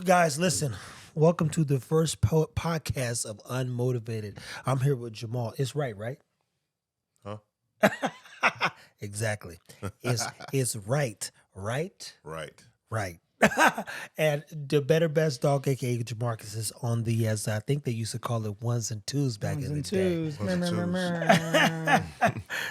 Guys, listen. Welcome to the first podcast of UnMotivated. I'm here with Jamahl. It's right? Huh? Exactly. It's right. Right. And the better best dog, aka Jemarcus, is on the, as I think they used to call it, ones and twos back in the day. Ones and twos.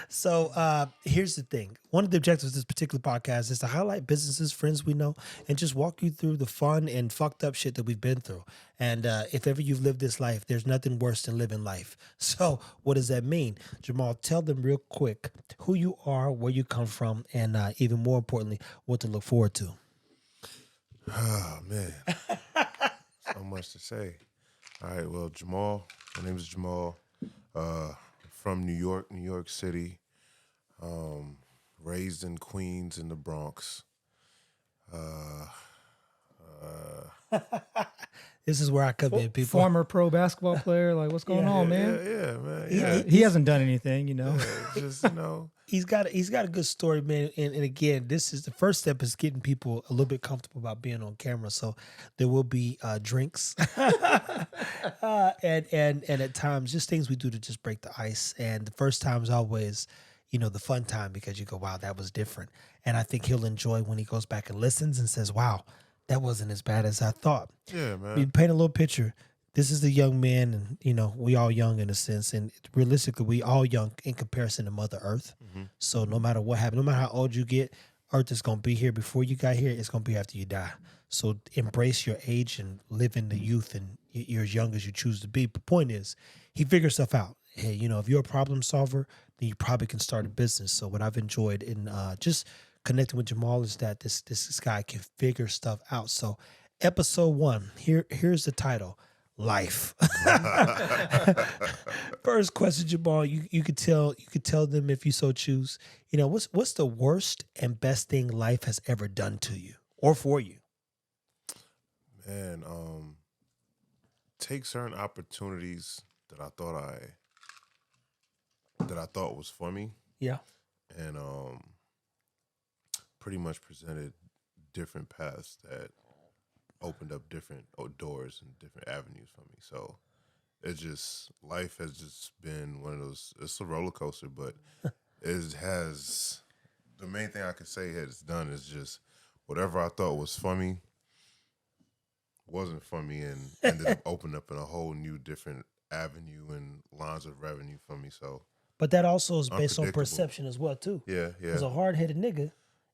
So here's the thing. One of the objectives of this particular podcast is to highlight businesses, friends we know, and just walk you through the fun and fucked up shit that we've been through. And if ever you've lived this life, there's nothing worse than living life. So what does that mean? Jamahl, tell them real quick who you are, where you come from, and even more importantly, what to look forward to. Oh, man. So much to say. All right, well, Jamahl. My name is Jamahl. From New York City. Raised in Queens in the Bronx. This is where I come in, people. Former pro basketball player. Like, what's going on, man? Yeah, man. Yeah, he hasn't done anything, Just, He's got a good story, man. And again, this is the first step is getting people a little bit comfortable about being on camera. So there will be drinks and at times just things we do to just break the ice. And the first time is always, the fun time because you go, wow, that was different. And I think he'll enjoy when he goes back and listens and says, wow, that wasn't as bad as I thought. Yeah, man. We paint a little picture. This is the young man, and we all young in a sense, and realistically, we all young in comparison to Mother Earth. Mm-hmm. So no matter what happens, no matter how old you get, Earth is gonna be here before you got here. It's gonna be after you die. So embrace your age and live in the youth, and you're as young as you choose to be. But point is, he figures stuff out. Hey, if you're a problem solver, then you probably can start a business. So what I've enjoyed in just connecting with Jamahl is that this guy can figure stuff out. So episode 1, here's the title. Life. First question, Jamahl. You could tell them if you so choose. What's the worst and best thing life has ever done to you or for you? Man, take certain opportunities that I thought was for me. Yeah. And pretty much presented different paths that opened up different doors and different avenues for me. So life has just been one of those, it's a roller coaster, but the main thing I could say it's done is just whatever I thought was for me wasn't for me and ended up opening up in a whole new different avenue and lines of revenue for me. So, but that also is based on perception as well too. Yeah. Because a hard-headed nigga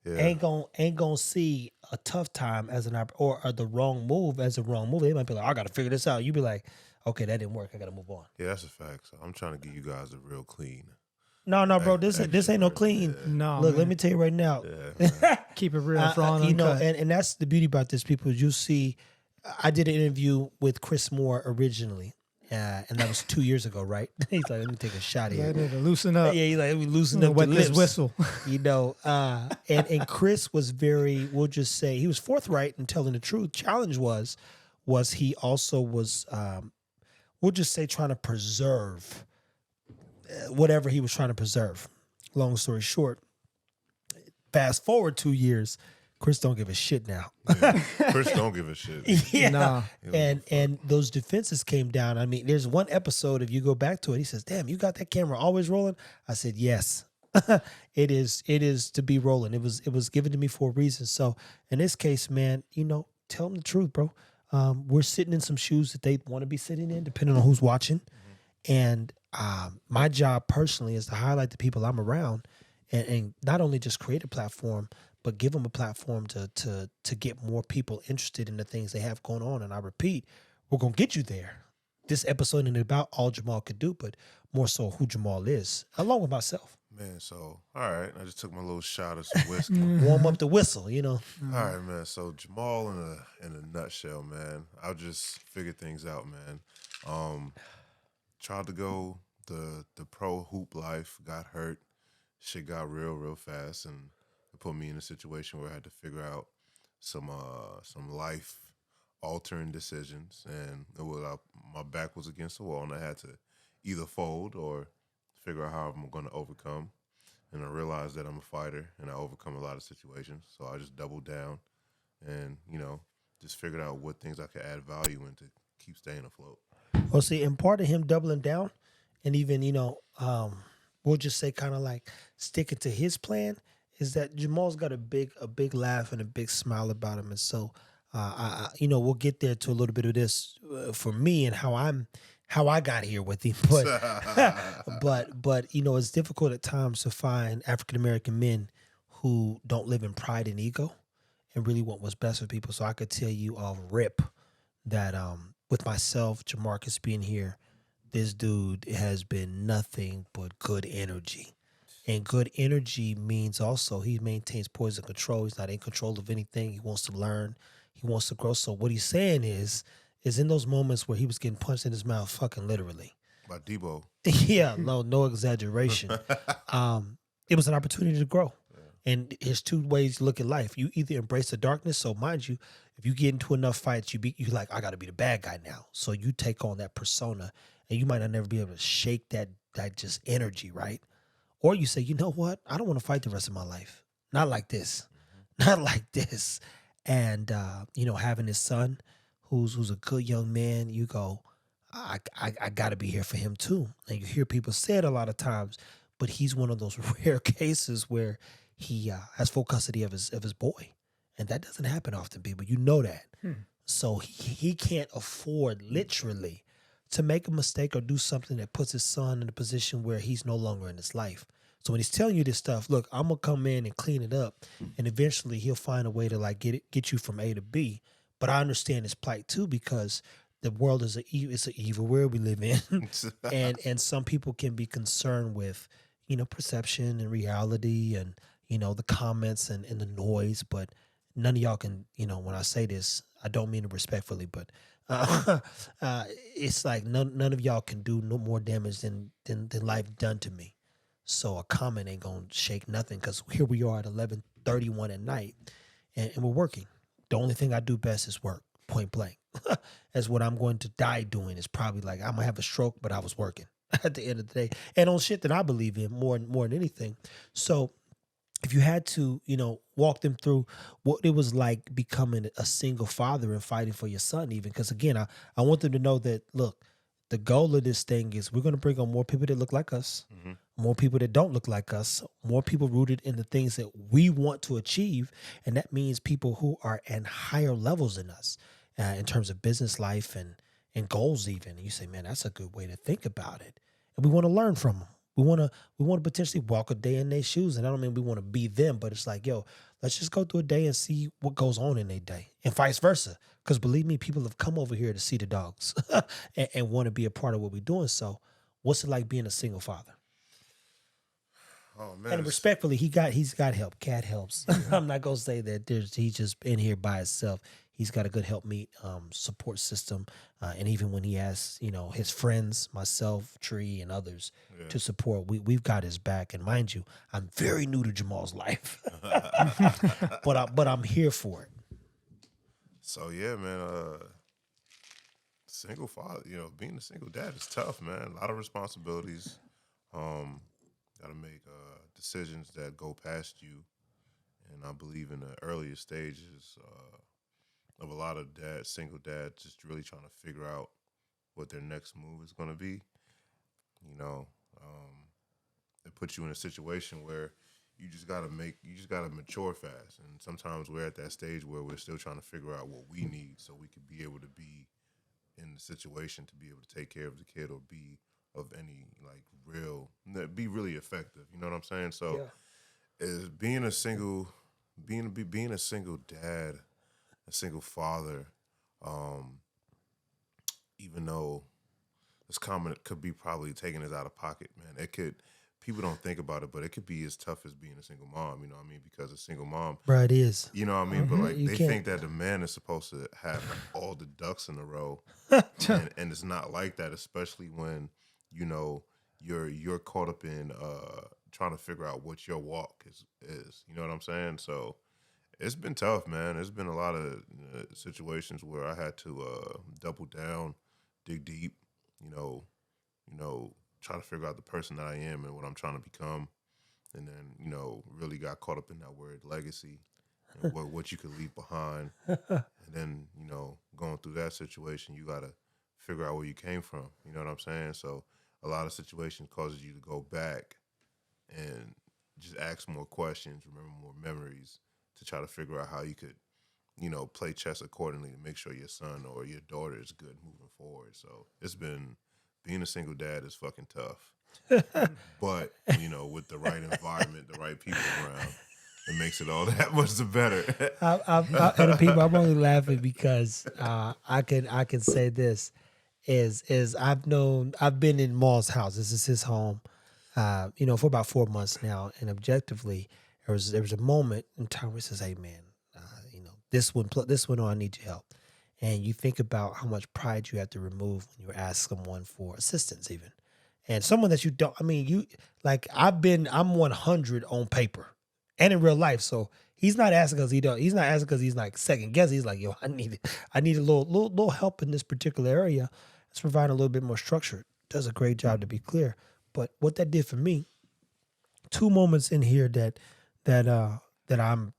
ain't gonna see a tough time as an or the wrong move as a wrong move. They might be like, I gotta figure this out. You be like, okay, that didn't work. I gotta move on. Yeah, that's a fact. So I'm trying to give you guys a real clean. No, bro. This ain't no clean. Yeah. No, Look, man. let me tell you right now. Yeah, Keep it real, Thrawn, uncut. And that's the beauty about this. People, you see, I did an interview with Chris Moore originally. And that was 2 years ago, right? He's like, let me take a shot here. Loosen up. Yeah, he's like, let me loosen up wet the this lips. whistle. And Chris was very, we'll just say, he was forthright in telling the truth. Challenge was he also was, we'll just say, trying to preserve whatever he was trying to preserve. Long story short, fast forward 2 years, Chris don't give a shit now. Yeah. Chris don't give a shit. Yeah. Nah. And those defenses came down. I mean, there's one episode, if you go back to it, he says, damn, you got that camera always rolling? I said, yes. It is to be rolling. It was given to me for a reason. So in this case, man, tell them the truth, bro. We're sitting in some shoes that they want to be sitting in, depending on who's watching. Mm-hmm. And my job personally is to highlight the people I'm around and not only just create a platform, but give them a platform to get more people interested in the things they have going on. And I repeat, we're going to get you there. This episode isn't about all Jamahl could do, but more so who Jamahl is, along with myself. Man, so, all right. I just took my little shot of some whiskey. Warm up the whistle, All right, man. So, Jamahl in a nutshell, man. I'll just figure things out, man. Tried to go the pro hoop life, got hurt. Shit got real fast, and it put me in a situation where I had to figure out some life altering decisions, and my back was against the wall, and I had to either fold or figure out how I'm going to overcome. And I realized that I'm a fighter, and I overcome a lot of situations, so I just doubled down and just figured out what things I could add value in to keep staying afloat. Well, see, and part of him doubling down, and even we'll just say kind of like sticking to his plan, is that Jamal's got a big laugh and a big smile about him, and so we'll get there to a little bit of this for me and how I got here with him, but it's difficult at times to find African American men who don't live in pride and ego and really want what's best for people. So I could tell you off rip that with myself, Jemarcus being here, this dude has been nothing but good energy. And good energy means also he maintains poise and control. He's not in control of anything. He wants to learn. He wants to grow. So what he's saying is in those moments where he was getting punched in his mouth, fucking literally. By Debo. Yeah, no exaggeration. It was an opportunity to grow. And there's two ways to look at life. You either embrace the darkness. So mind you, if you get into enough fights, you're like, I got to be the bad guy now. So you take on that persona, and you might not never be able to shake that just energy, right? Or you say, you know what? I don't want to fight the rest of my life. Not like this. Not like this. And having his son, who's a good young man, you go, I got to be here for him too. And you hear people say it a lot of times, but he's one of those rare cases where he has full custody of his boy, and that doesn't happen often, people. You know that. So he can't afford literally to make a mistake or do something that puts his son in a position where he's no longer in his life. So when he's telling you this stuff, look, I'm gonna come in and clean it up, and eventually he'll find a way to like get you from A to B. But I understand his plight too, because the world is it's an evil world we live in, and some people can be concerned with perception and reality and the comments and the noise, but none of y'all can, when I say this, I don't mean it respectfully, but it's like none of y'all can do no more damage than life done to me. So a comment ain't gonna shake nothing, because here we are at 11:31 at night, and we're working. The only thing I do best is work, point blank. That's what I'm going to die doing. Is probably like I'm gonna have a stroke, but I was working at the end of the day, and on shit that I believe in more than anything. So if you had to, walk them through what it was like becoming a single father and fighting for your son, even, because again, I want them to know that, look, the goal of this thing is we're going to bring on more people that look like us, more people that don't look like us, more people rooted in the things that we want to achieve. And that means people who are at higher levels than us in terms of business life and goals even. And you say, man, that's a good way to think about it. And we want to learn from them. We want to potentially walk a day in their shoes. And I don't mean we want to be them, but it's like, yo, let's just go through a day and see what goes on in their day, and vice versa. Because believe me, people have come over here to see the dogs and want to be a part of what we're doing. So what's it like being a single father? Oh man. And respectfully, he's got help. Cat helps. I'm not gonna say that he's just in here by himself. He's got a good helpmeet support system, and even when he has his friends, myself, Tree, and others to support, we've got his back. And mind you, I'm very new to Jamal's life, but I'm here for it. So yeah, man. Single father, being a single dad is tough, man. A lot of responsibilities. Got to make decisions that go past you, and I believe in the earlier stages of a lot of single dads, just really trying to figure out what their next move is going to be. It puts you in a situation where you just gotta mature fast, and sometimes we're at that stage where we're still trying to figure out what we need so we can be able to be in the situation to be able to take care of the kid or be of any be really effective. You know what I'm saying? So, is being a single dad, a single father, even though this comment could be probably taking us out of pocket, man. People don't think about it, but it could be as tough as being a single mom, you know what I mean? Because a single mom, Right, it is. You know what I mean? But they think that the man is supposed to have all the ducks in a row, and it's not like that, especially when you're caught up in trying to figure out what your walk is. You know what I'm saying? So it's been tough, man. There's been a lot of situations where I had to double down, dig deep, try to figure out the person that I am and what I'm trying to become. And then, really got caught up in that word legacy. and what you could leave behind. And then, you know, going through that situation, you got to figure out where you came from. You know what I'm saying? So a lot of situations causes you to go back and just ask more questions, remember more memories to try to figure out how you could, you know, play chess accordingly to make sure your son or your daughter is good moving forward. So it's been, being a single dad is fucking tough. But, you know, with the right environment, the right people around, it makes it all that much the better. And the people, I'm only laughing because I can say this is I've been in Maul's house. This is his home, you know, for about 4 months now. And objectively, there was a moment in time where he says, "Hey man, you know, this one I need your help." And you think about how much pride you have to remove when you ask someone for assistance, even, and someone that you don't. I mean, you like I'm 100 on paper and in real life. So he's not asking because he don't. He's not asking because he's like second guessing. He's like, yo, I need a little help in this particular area. Let's provide a little bit more structure. Does a great job, to be clear. But what that did for me, 2 moments in here that I'm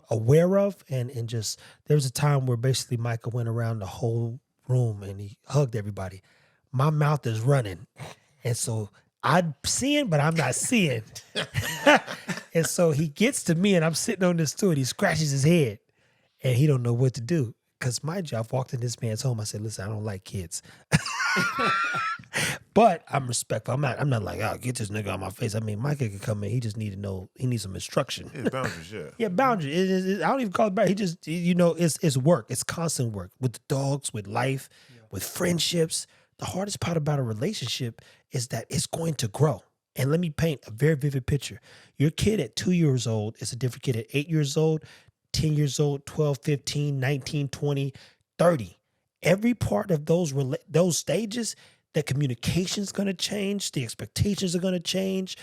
aware of, and just there was a time where basically Micah went around the whole room and he hugged everybody. My mouth is running, and so I'm seeing, but I'm not seeing. And so he gets to me, and I'm sitting on this stool, and he scratches his head, and he don't know what to do. Because mind you, I've walked in this man's home. I said, listen, I don't like kids. But I'm respectful. I'm not like, oh, get this nigga on my face. I mean, Micah could come in. He just need to know. He needs some instruction. Yeah, boundaries, yeah. Yeah, boundaries. I don't even call it boundaries. He just, you know, it's work. It's constant work with the dogs, with life, with friendships. The hardest part about a relationship is that it's going to grow. And let me paint a very vivid picture. Your kid at 2 years old is a different kid at 8 years old, 10 years old, 12, 15, 19, 20, 30. Every part of those stages, the communication's going to change. The expectations are going to change.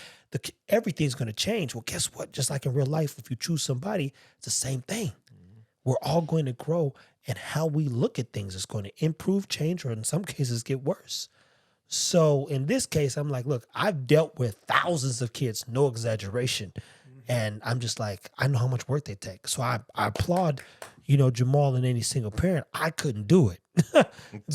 Everything's going to change. Well, guess what? Just like in real life, if you choose somebody, it's the same thing. Mm-hmm. We're all going to grow, and how we look at things is going to improve, change, or in some cases get worse. So in this case, I'm like, look, I've dealt with thousands of kids, no exaggeration. And I'm just like, I know how much work they take. So I applaud, you know, Jamahl and any single parent. I couldn't do it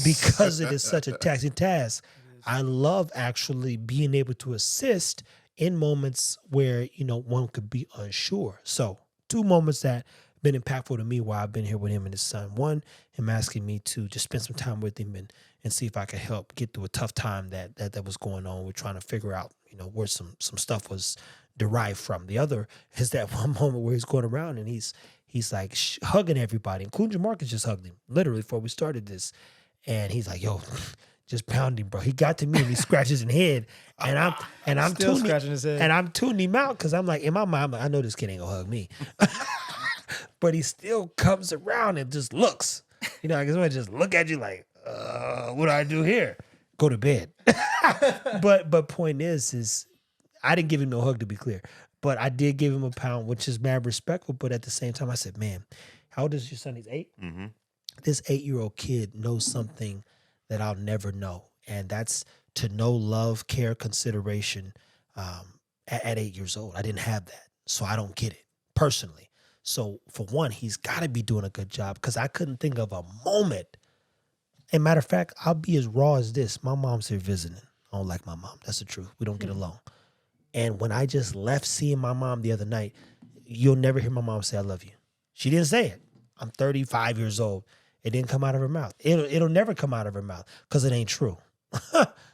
because it is such a taxing task. I love actually being able to assist in moments where, you know, one could be unsure. So 2 moments that have been impactful to me while I've been here with him and his son. One, him asking me to just spend some time with him and see if I could help get through a tough time that was going on. We're trying to figure out, you know, where some stuff was derived from. The other is that one moment where he's going around and he's like hugging everybody, including Jemarcus just hugged him literally before we started this. And he's like, yo, just pound him, bro. He got to me and he scratches his head, and I'm Still tuning, scratching his head. and I'm tuning him out because I'm like, in my mind, I'm like, I know this kid ain't gonna hug me. But he still comes around and just looks. You know, I guess I just look at you like, what do I do here? Go to bed. But point is I didn't give him no hug, to be clear, but I did give him a pound, which is mad respectful. But at the same time, I said, man, how old is your son? He's 8? Mm-hmm. This 8-year-old kid knows something that I'll never know. And that's to know love, care, consideration at 8 years old. I didn't have that. So I don't get it personally. So for one, he's got to be doing a good job because I couldn't think of a moment. And matter of fact, I'll be as raw as this. My mom's here visiting. I don't like my mom. That's the truth. We don't get along. And when I just left seeing my mom the other night, you'll never hear my mom say, I love you. She didn't say it. I'm 35 years old. It didn't come out of her mouth. It'll never come out of her mouth because it ain't true.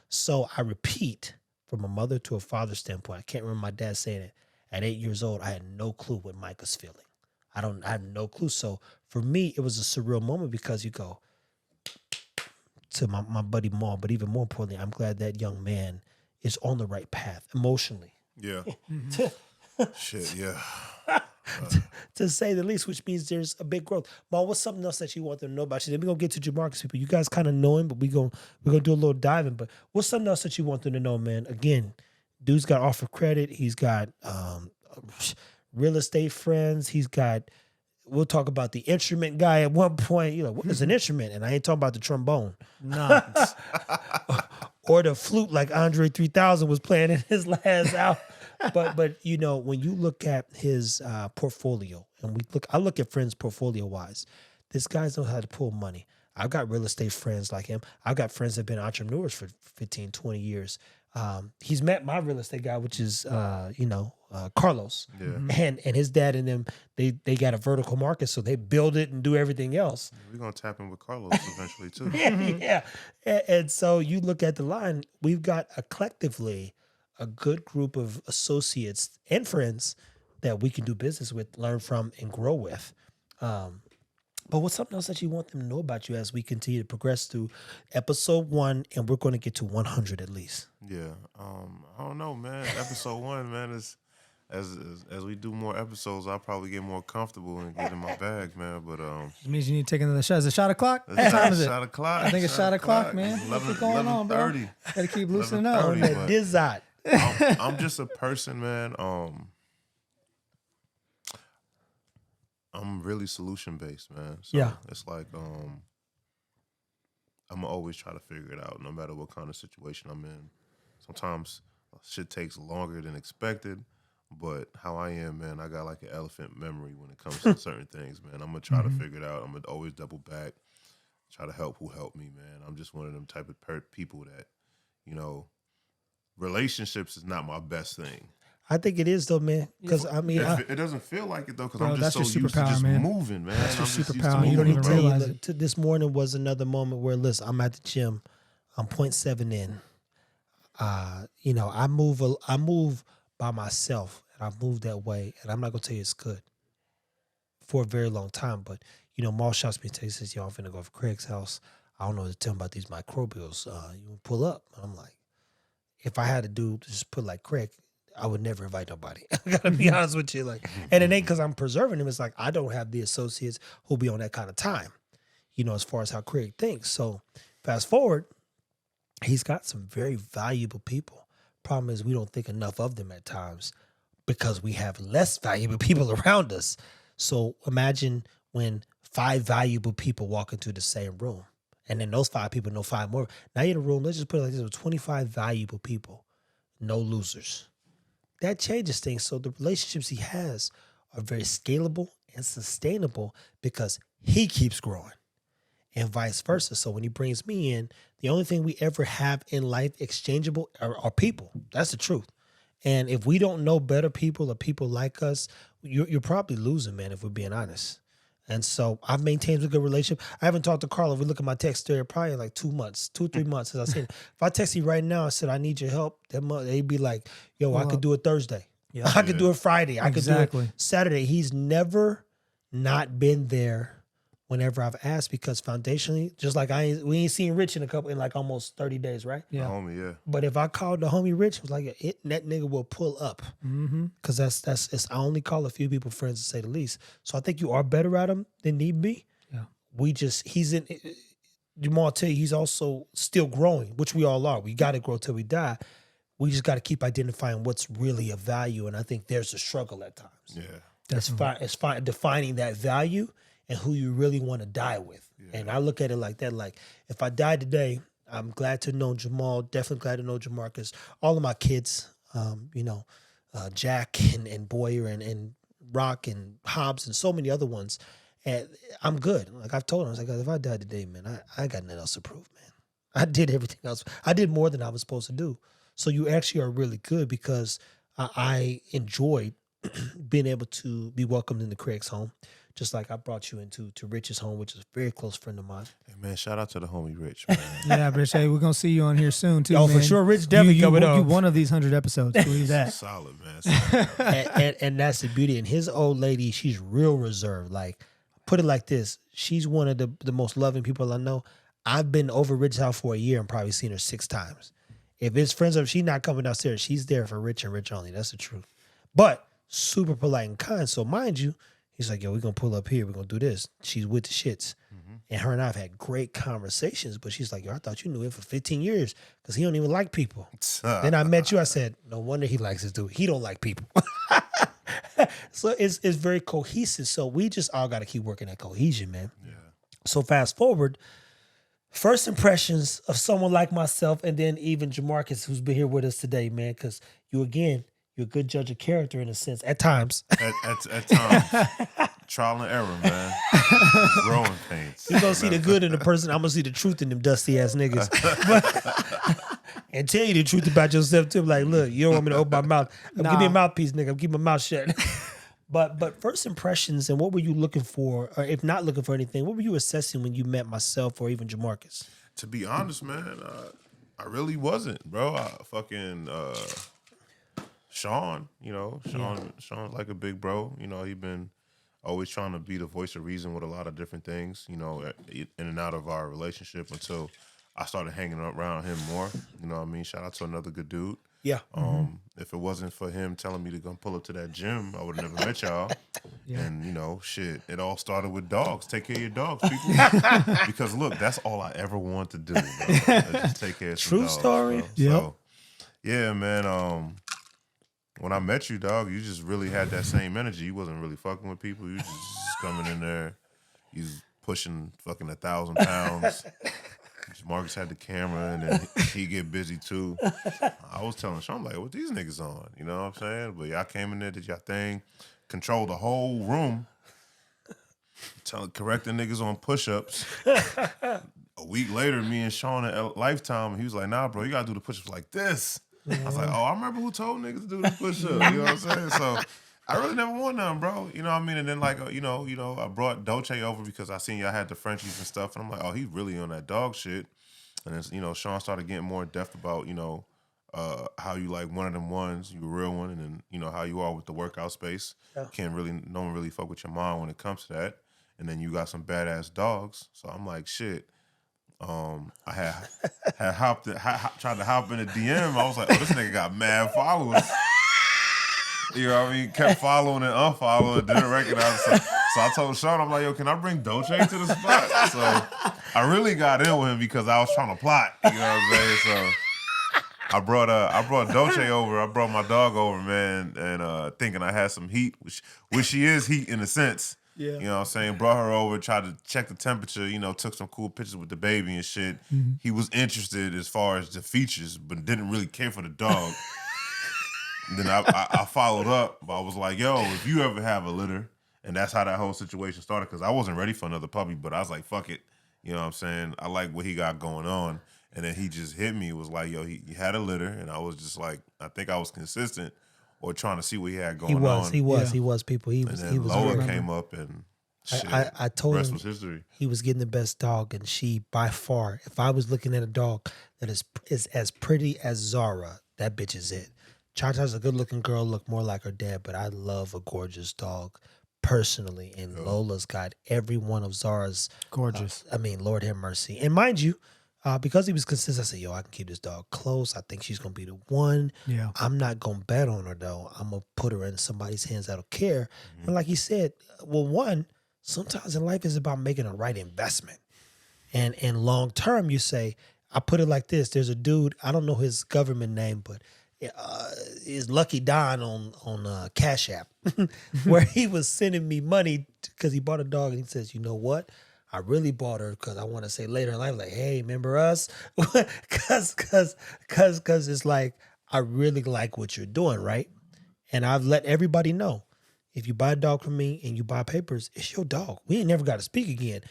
So I repeat, from a mother to a father standpoint, I can't remember my dad saying it. At 8 years old, I had no clue what Micah's feeling. I had no clue. So for me, it was a surreal moment because you go to my buddy Maul, but even more importantly, I'm glad that young man is on the right path emotionally. Yeah. Shit, yeah. To say the least, which means there's a big growth. Maul, what's something else that you want them to know about you? Then we're going to get to Jemarcus, people. You guys kind of know him, but we're gonna do a little diving. But what's something else that you want them to know, man? Again, dude's got offer credit. He's got real estate friends. He's got, we'll talk about the instrument guy at one point. You know, what is an instrument? And I ain't talking about the trombone. No. Or the flute like Andre 3000 was playing in his last album. But you know, when you look at his portfolio And I look at friends portfolio wise. This guy's know how to pull money. I've got real estate friends like him. I've got friends that have been entrepreneurs for 15, 20 years. He's met my real estate guy, which is, Carlos. Yeah. And his dad and them, they got a vertical market, so they build it and do everything else. We're going to tap in with Carlos eventually, too. Yeah. And so you look at the line, we've got collectively a good group of associates and friends that we can do business with, learn from, and grow with. But what's something else that you want them to know about you as we continue to progress through episode 1, and we're going to get to 100 at least? Yeah. I don't know, man. Episode 1, man, is as we do more episodes, I'll probably get more comfortable and get in my bag, man. But It means you need to take another shot. Is it shot o'clock? it's What time is it? shot o'clock. I think it's shot o'clock, man. It's What's going on, bro? 11:30. Gotta keep loosening up. 11:30. That but- Dizot. I'm just a person, man. I'm really solution based, man. So Yeah. it's like I'm gonna always try to figure it out, no matter what kind of situation I'm in. Sometimes shit takes longer than expected, but how I am, man, I got like an elephant memory when it comes to certain things, man. I'm gonna try to figure it out. I'm gonna always double back, try to help who helped me, man. I'm just one of them type of people that, relationships is not my best thing. I think it is though, man. Because I mean, It doesn't feel like it though, because Bro, I'm just so that's your used to superpower, just man. moving, man. That's your I'm just used to superpower. You don't moving even around. realize it. this morning was another moment where, listen, I'm at the gym. I'm 0.7 in. I move by myself, and I move that way. And I'm not gonna tell you it's good for a very long time. But Maul shots me. He says, "Yo, I'm finna go to Craig's house. I don't know what to tell him about these microbials. You pull up." And I'm like, if I had to just put like Craig, I would never invite nobody. I gotta be honest with you. And it ain't because I'm preserving him. It's like I don't have the associates who'll be on that kind of time, as far as how Craig thinks. So fast forward, he's got some very valuable people. Problem is we don't think enough of them at times because we have less valuable people around us. So imagine when 5 valuable people walk into the same room, and then those 5 people know 5 more. Now you're in a room, let's just put it like this, with 25 valuable people, no losers. That changes things. So the relationships he has are very scalable and sustainable because he keeps growing, and vice versa. So when he brings me in, the only thing we ever have in life exchangeable are people. That's the truth. And if we don't know better people or people like us, you're probably losing, man, if we're being honest. And so I've maintained a good relationship. I haven't talked to Carl. If we look at my text there, probably like 2 months, 2 or 3 months since I seen it. If I text you right now and said, I need your help, they'd be like, yo, I could do it Thursday. Yeah. I could do it Friday. I could do Exactly. it Saturday. He's never not been there whenever I've asked, because foundationally, just like we ain't seen Rich in like almost 30 days, right? My Yeah. homie, yeah. But if I called the homie Rich, it was like that nigga will pull up, because that's I only call a few people friends, to say the least. So I think you are better at him than need be. Yeah. Jamahl tell you, he's also still growing, which we all are. We got to grow till we die. We just got to keep identifying what's really of value, and I think there's a struggle at times. Yeah. It's fine defining that value and who you really want to die with. Yeah. And I look at it like that. Like, if I die today, I'm glad to know Jamahl, definitely glad to know Jemarcus, all of my kids, Jack and Boyer and Rock and Hobbs and so many other ones. And I'm good. Like I've told him, I was like, if I die today, man, I got nothing else to prove, man. I did everything else. I did more than I was supposed to do. So you actually are really good, because I enjoyed being able to be welcomed into Craig's home, just like I brought you into Rich's home, which is a very close friend of mine. Hey, man, shout out to the homie Rich, man. Yeah, Rich, hey, we're gonna see you on here soon too. Oh, man. for sure, Rich definitely coming you up. one of these 100 episodes. Believe that. Solid, man. and that's the beauty. And his old lady, she's real reserved. Like, put it like this, she's one of the most loving people I know. I've been over Rich's house for a year and probably seen her 6 times. If it's friends of, she's not coming downstairs. She's there for Rich and Rich only. That's the truth. But super polite and kind. So mind you, he's like, yo, we're going to pull up here. We're going to do this. She's with the shits. And her and I have had great conversations. But she's like, yo, I thought you knew him for 15 years because he don't even like people. Then I met you. I said, no wonder he likes this dude. He don't like people. So it's very cohesive. So we just all got to keep working that cohesion, man. Yeah. So fast forward, first impressions of someone like myself, and then even Jemarcus, who's been here with us today, man, because you're You're a good judge of character in a sense at times. At times, trial and error, man. Growing pains. You gonna see the good in the person. I'm gonna see the truth in them dusty ass niggas. And tell you the truth about yourself too. Like, look, you don't want me to open my mouth. Give me a mouthpiece, nigga. I'm keeping my mouth shut. But first impressions, and what were you looking for, or if not looking for anything, what were you assessing when you met myself or even Jemarcus? To be honest, man, I really wasn't, bro. Sean, Sean's like a big bro. You know, he been always trying to be the voice of reason with a lot of different things, you know, in and out of our relationship until I started hanging around him more. You know what I mean? Shout out to another good dude. Yeah. If it wasn't for him telling me to go pull up to that gym, I would have never met y'all. Yeah. And, you know, shit, it all started with dogs. Take care of your dogs, people. Because, look, that's all I ever wanted to do, bro. Just take care of some dogs. True story. Yeah. So, yeah, man, when I met you, dog, you just really had that same energy. You wasn't really fucking with people. You just coming in there. You was pushing fucking 1,000 pounds. Jemarcus had the camera, and then he get busy too. I was telling Sean, like, what these niggas on? You know what I'm saying? But y'all came in there, did y'all thing, controlled the whole room, correcting niggas on push-ups. A week later, me and Sean at Lifetime, he was like, nah, bro, you gotta do the push-ups like this. I was like, oh, I remember who told niggas to do the push-ups. You know what I'm saying? So I really never won none, bro. You know what I mean? And then, like, you know, I brought Dolce over because I seen y'all had the Frenchies and stuff. And I'm like, oh, he's really on that dog shit. And then, you know, Sean started getting more in depth about, you know, how you like one of them ones, you a real one. And then, you know, how you are with the workout space. Yeah. No one really fuck with your mom when it comes to that. And then you got some badass dogs. So I'm like, shit. I had tried to hop in a DM. I was like, oh, this nigga got mad followers. You know what I mean? Kept following and unfollowing, didn't recognize. So I told Sean, I'm like, yo, can I bring Dolce to the spot? So I really got in with him because I was trying to plot. You know what I'm saying? So I brought Dolce over. I brought my dog over, man, and thinking I had some heat, which she is heat in a sense. Yeah. You know what I'm saying? Brought her over, tried to check the temperature, you know, took some cool pictures with the baby and shit. Mm-hmm. He was interested as far as the features, but didn't really care for the dog. Then I followed up, but I was like, yo, if you ever have a litter, and that's how that whole situation started, because I wasn't ready for another puppy, but I was like, fuck it. You know what I'm saying? I like what he got going on. And then he just hit me. It was like, yo, he had a litter, and I was just like, I think I was consistent or trying to see what he had going on. He was, people. He was Lola came up, and shit, I told him was history. He was getting the best dog, and she, by far, if I was looking at a dog that is as pretty as Zara, that bitch is it. Cha-Cha's a good-looking girl, look more like her dad, but I love a gorgeous dog personally, and Lola's got every one of Zara's. Gorgeous. Lord have mercy. And mind you, because he was consistent, I said, yo, I can keep this dog close. I think she's going to be the one. Yeah. I'm not going to bet on her, though. I'm going to put her in somebody's hands that'll care. Mm-hmm. And like he said, well, one, sometimes in life is about making a right investment. And long term, you say, I put it like this. There's a dude, I don't know his government name, but is Lucky Don on Cash App, where he was sending me money because he bought a dog, and he says, you know what? I really bought her because I want to say later in life, like, hey, remember us? Because it's like, I really like what you're doing, right? And I've let everybody know, if you buy a dog from me and you buy papers, it's your dog. We ain't never got to speak again.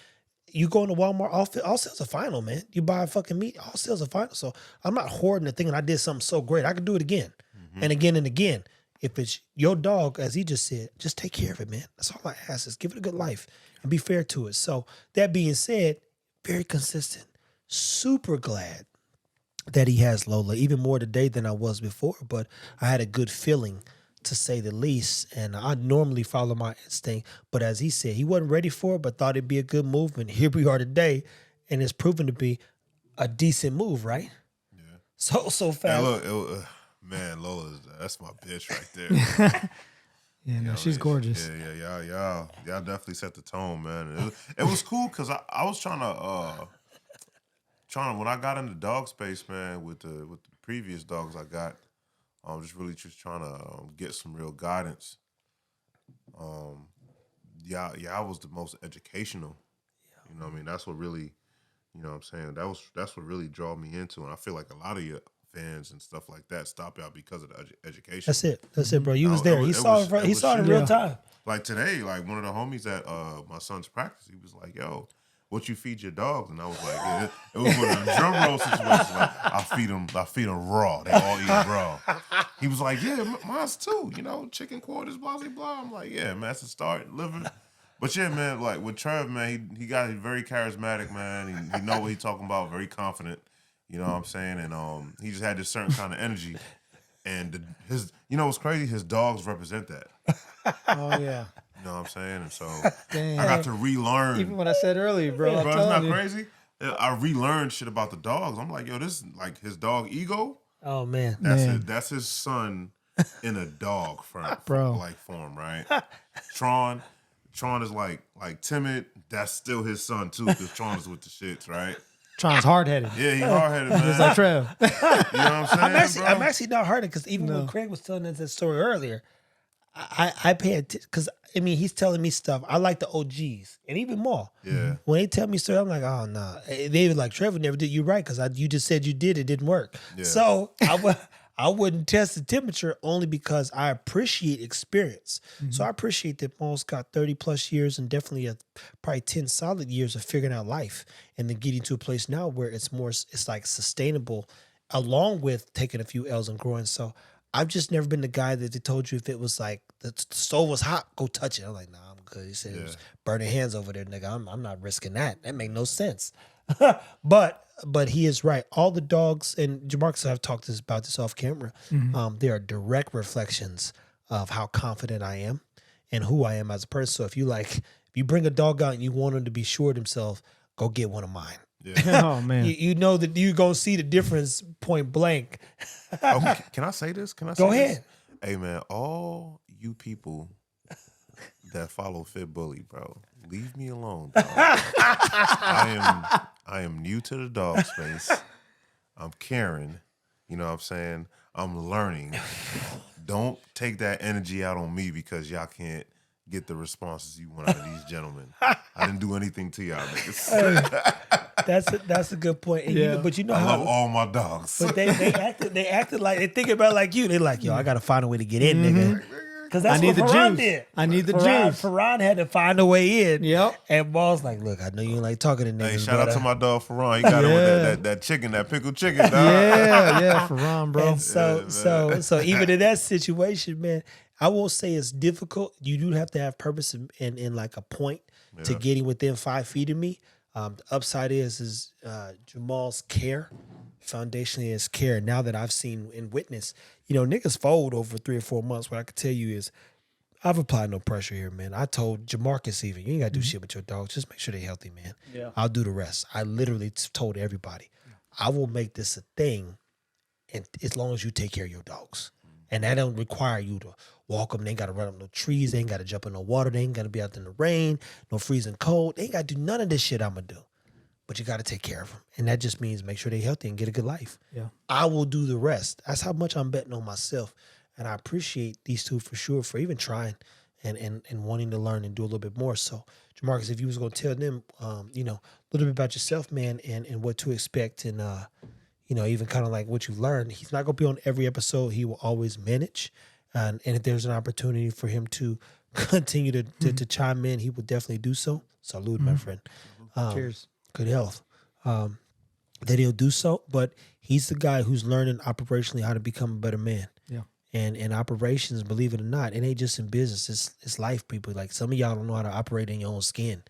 You go into Walmart, all sales are final, man. You buy a fucking meat, all sales are final. So I'm not hoarding the thing, and I did something so great. I could do it again and again and again. If it's your dog, as he just said, just take care of it, man. That's all I ask, is give it a good life and be fair to it. So that being said, very consistent. Super glad that he has Lola, even more today than I was before. But I had a good feeling, to say the least, and I normally follow my instinct, but as he said, he wasn't ready for it, but thought it'd be a good move, and here we are today, and it's proven to be a decent move, right? Yeah. So fast. Hey, look, man, that's my bitch right there. Yeah, no, she's gorgeous. Yeah, y'all definitely set the tone, man. It was cool because I was trying to when I got into dog space, man, with the previous dogs I got. I'm just trying to get some real guidance. I was the most educational. You know what I mean? That's what really, you know what I'm saying? That's what really drew me into. And I feel like a lot of you fans and stuff like that stop y'all because of the education. That's it, bro. You was there. He saw it in real time. Like today, like one of the homies at my son's practice, he was like, "Yo, what you feed your dogs?" And I was like, yeah, it was one of the drum roll situations. Like, I feed them raw. They all eat raw. He was like, yeah, mine's too. You know, chicken quarters, blah, blah, blah. I'm like, yeah, man, that's a start, liver. But yeah, man, like with Trev, man, he got very charismatic, man. He know what he's talking about, very confident. You know what I'm saying? And he just had this certain kind of energy. And you know what's crazy? His dogs represent that. Oh yeah. You know what I'm saying? And so Dang. I got to relearn. Even when I said earlier, bro, Bro, it's not crazy. I relearned shit about the dogs. I'm like, yo, this is like his dog Ego. Oh man, That's his son in a dog form, right? Tron is like timid. That's still his son too, because Tron is with the shits, right? Tron's hard-headed. Yeah, he's hard-headed, man. Just like Trev. You know what I'm saying? I'm actually not hard because even when Craig was telling us that story earlier, I pay attention because I mean he's telling me stuff. I like the OGs and even more. Yeah. When they tell me story, I'm like, oh no. They were like, Trevor never did. You right because you just said you did. It didn't work. Yeah. So I wouldn't test the temperature only because I appreciate experience. Mm-hmm. So I appreciate that Maul's got 30 plus years and definitely probably 10 solid years of figuring out life and then getting to a place now where it's like sustainable along with taking a few L's and growing. So I've just never been the guy that they told you if it was like the stove was hot, go touch it. I'm like, nah, I'm good. He said it was burning hands over there, nigga. I'm not risking that. That make no sense. But he is right. All the dogs, and Jemarcus and I have talked about this off camera, they are direct reflections of how confident I am and who I am as a person. So if you bring a dog out and you want him to be sure of himself, go get one of mine. Yeah. Oh man, you know that you're gonna see the difference point blank. Can I say this? Go ahead. Hey man, all you people that follow Fit Bully, bro, leave me alone, dog. I am new to the dog space. I'm caring. You know what I'm saying? I'm learning. Don't take that energy out on me because y'all can't get the responses you want out of these gentlemen. I didn't do anything to y'all niggas. That's a good point. And but you know how I love all my dogs. But they acted like they think about it like you. They like, yo, I gotta find a way to get in, nigga. Because that's what Ferran did. I need the juice. Ferran had to find a way in. Yep. And Ball's like, look, I know you don't like talking to niggas. Hey, shout out to my dog Ferran. He got him with that chicken, that pickled chicken, dog. Yeah, Ferran, bro. And so even in that situation, man, I won't say it's difficult. You do have to have purpose and like a point to getting within 5 feet of me. The upside is Jamahl's care. Foundationally is care. Now that I've seen and witnessed, niggas fold over 3 or 4 months. What I can tell you is I've applied no pressure here, man. I told Jemarcus even, you ain't got to do shit with your dogs. Just make sure they're healthy, man. Yeah. I'll do the rest. I literally told everybody, I will make this a thing and as long as you take care of your dogs. And that don't require you to walk them. They ain't got to run up no trees. They ain't got to jump in no water. They ain't got to be out in the rain, no freezing cold. They ain't got to do none of this shit I'm going to do. But you got to take care of them. And that just means make sure they're healthy and get a good life. Yeah, I will do the rest. That's how much I'm betting on myself. And I appreciate these two for sure for even trying and wanting to learn and do a little bit more. So, Jemarcus, if you was going to tell them, a little bit about yourself, man, and what to expect and, even kind of like what you've learned. He's not going to be on every episode. He will always manage. And if there's an opportunity for him to continue to chime in, he will definitely do so. Salute, my friend. Cheers. Good health. That he'll do so, but he's the guy who's learning operationally how to become a better man. Yeah. And in operations, believe it or not, it ain't just in business. It's life, people. Like some of y'all don't know how to operate in your own skin.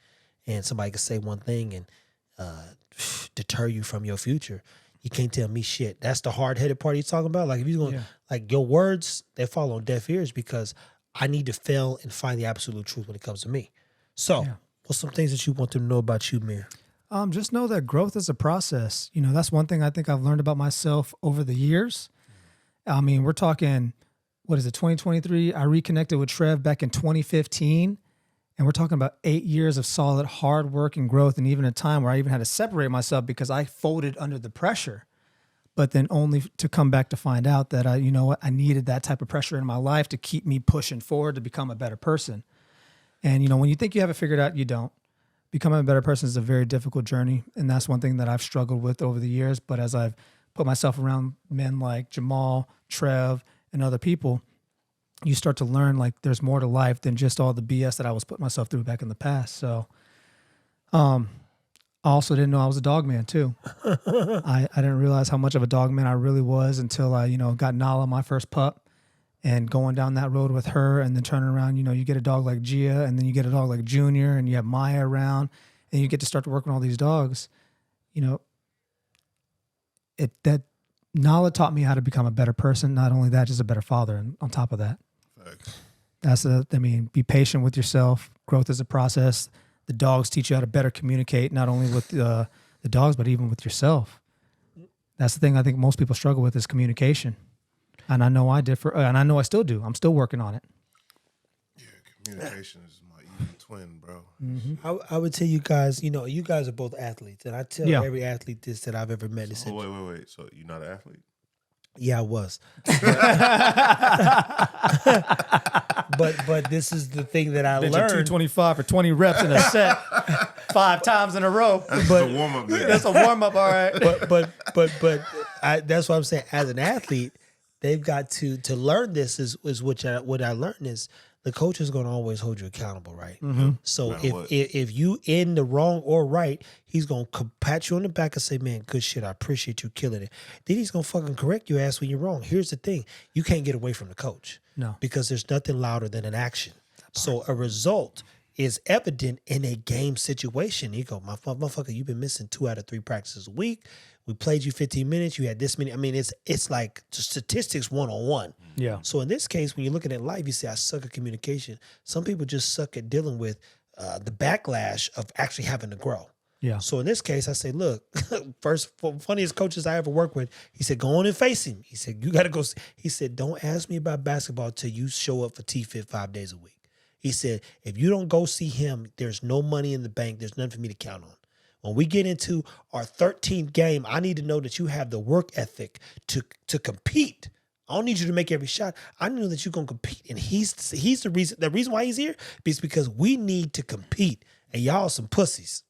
And somebody can say one thing and deter you from your future. You can't tell me shit. That's the hard-headed part you're talking about. Like if you're going like your words, they fall on deaf ears because I need to fail and find the absolute truth when it comes to me. So what's some things that you want them to know about you, man? Just know that growth is a process. That's one thing I think I've learned about myself over the years. I mean, we're talking, 2023? I reconnected with Trev back in 2015. And we're talking about 8 years of solid hard work and growth. And even a time where I even had to separate myself because I folded under the pressure. But then only to come back to find out that I needed that type of pressure in my life to keep me pushing forward to become a better person. And, when you think you have it figured out, you don't. Becoming a better person is a very difficult journey. And that's one thing that I've struggled with over the years. But as I've put myself around men like Jamahl, Trev, and other people, you start to learn like there's more to life than just all the BS that I was putting myself through back in the past. So, I also didn't know I was a dog man too. I didn't realize how much of a dog man I really was until I, got Nala, my first pup, and going down that road with her, and then turning around, you get a dog like Gia, and then you get a dog like Junior, and you have Maya around, and you get to start to work on all these dogs. That Nala taught me how to become a better person. Not only that, just a better father. And on top of that, Facts. be patient with yourself. Growth is a process. The dogs teach you how to better communicate, not only with the dogs, but even with yourself. That's the thing I think most people struggle with is communication. And I know I did and I know I still do. I'm still working on it. Yeah, communication is my evil twin, bro. I would tell you guys, you guys are both athletes, and I tell every athlete this that I've ever met. Oh, wait. So you're not an athlete? Yeah, I was. but this is the thing that I Benching learned. 225 for 20 reps in a set, 5 times in a row. That's a warm up. That's a warm up, all right. But that's what I'm saying. As an athlete, they've got to learn this is what I learned is the coach is going to always hold you accountable, right? Mm-hmm. So No, if you in the wrong or right, he's going to pat you on the back and say, man, good shit. I appreciate you killing it. Then he's going to fucking correct your ass when you're wrong. Here's the thing. You can't get away from the coach. No. Because there's nothing louder than an action. So a result is evident in a game situation. You go, motherfucker, you've been missing 2 out of 3 practices a week. We played you 15 minutes. You had this many. I mean, it's like statistics 1-on-1. Yeah. So in this case, when you're looking at life, you say, I suck at communication. Some people just suck at dealing with the backlash of actually having to grow. Yeah. So in this case, I say, look, funniest coaches I ever worked with, he said, go on and face him. He said, you got to go. He said, don't ask me about basketball till you show up for T-Fit 5 days a week. He said, if you don't go see him, there's no money in the bank. There's nothing for me to count on. When we get into our 13th game, I need to know that you have the work ethic to compete. I don't need you to make every shot. I know that you're going to compete. And he's the reason why he's here is because we need to compete. And y'all some pussies,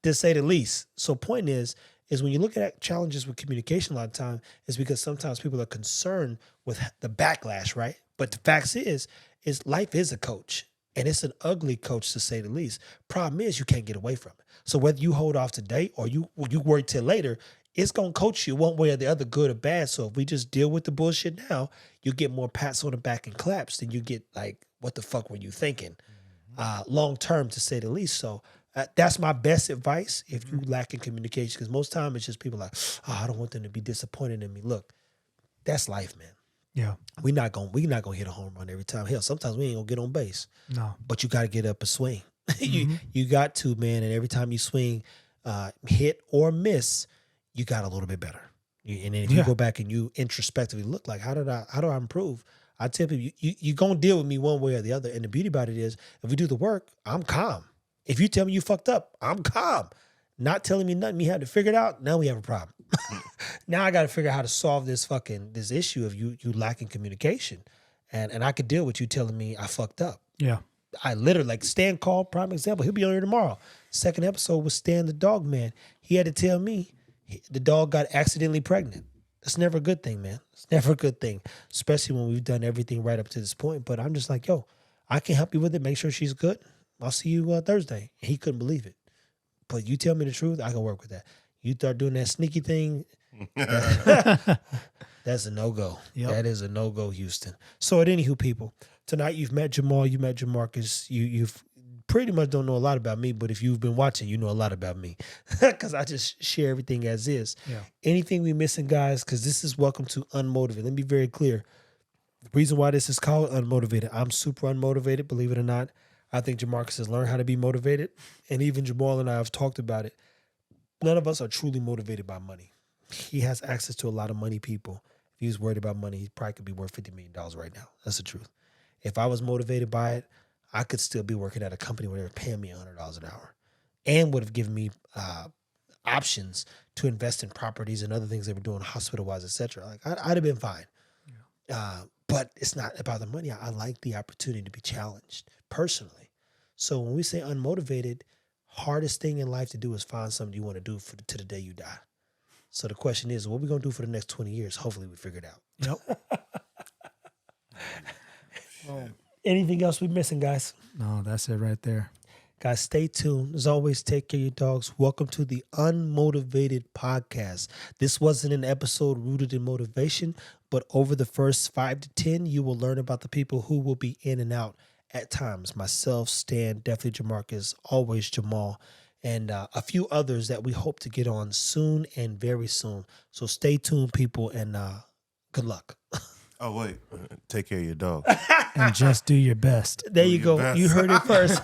to say the least. So point is when you look at challenges with communication a lot of time, it's because sometimes people are concerned with the backlash, right? But the fact is life is a coach. And it's an ugly coach, to say the least. Problem is you can't get away from it. So whether you hold off today or you work till later, it's going to coach you one way or the other, good or bad. So if we just deal with the bullshit now, you get more pats on the back and claps than you get like, what the fuck were you thinking? Long term, to say the least. So that's my best advice if you lack in communication. Because most time it's just people like, oh, I don't want them to be disappointed in me. Look, that's life, man. Yeah. We're not gonna hit a home run every time. Hell, sometimes we ain't gonna get on base. No. But you got to get up and swing. You got to, man. And every time you swing, hit or miss, you got a little bit better. And then if you go back and you introspectively look like, how do I improve? I tell people, you're going to deal with me one way or the other. And the beauty about it is, if we do the work, I'm calm. If you tell me you fucked up, I'm calm. Not telling me nothing, me have to figure it out, now we have a problem. Now I got to figure out how to solve this issue of you lacking communication. And I could deal with you telling me I fucked up. Yeah. I literally, like Stan called, prime example. He'll be on here tomorrow. Second episode was Stan the dog man. He had to tell me the dog got accidentally pregnant. That's never a good thing, man. It's never a good thing, especially when we've done everything right up to this point. But I'm just like, yo, I can help you with it. Make sure she's good. I'll see you Thursday. And he couldn't believe it. But you tell me the truth, I can work with that. You start doing that sneaky thing, that's a no-go. Yep. That is a no-go, Houston. So at anywho, people, tonight you've met Jamahl, you met Jemarcus. You've pretty much don't know a lot about me, but if you've been watching, you know a lot about me because I just share everything as is. Yeah. Anything we missing, guys, because this is Welcome to Unmotivated. Let me be very clear. The reason why this is called Unmotivated, I'm super unmotivated, believe it or not. I think Jemarcus has learned how to be motivated, and even Jamahl and I have talked about it. None of us are truly motivated by money. He has access to a lot of money people. If he was worried about money, he probably could be worth $50 million right now. That's the truth. If I was motivated by it, I could still be working at a company where they were paying me $100 an hour and would have given me options to invest in properties and other things they were doing hospital-wise, et cetera. Like I'd have been fine. Yeah. But it's not about the money. I like the opportunity to be challenged personally. So when we say unmotivated, hardest thing in life to do is find something you want to do to the day you die. So the question is, what are we going to do for the next 20 years? Hopefully we figure it out. Yep. Anything else we missing, guys? No, that's it right there. Guys, stay tuned. As always, take care of your dogs. Welcome to the UnMotivated Podcast. This wasn't an episode rooted in motivation, but over the first 5 to 10, you will learn about the people who will be in and out at times. Myself, Stan, definitely Jemarcus, always Jamahl, and a few others that we hope to get on soon and very soon. So stay tuned, people, and good luck. Oh, wait. Take care of your dog. And just do your best. There Do you your go. best. You heard it first.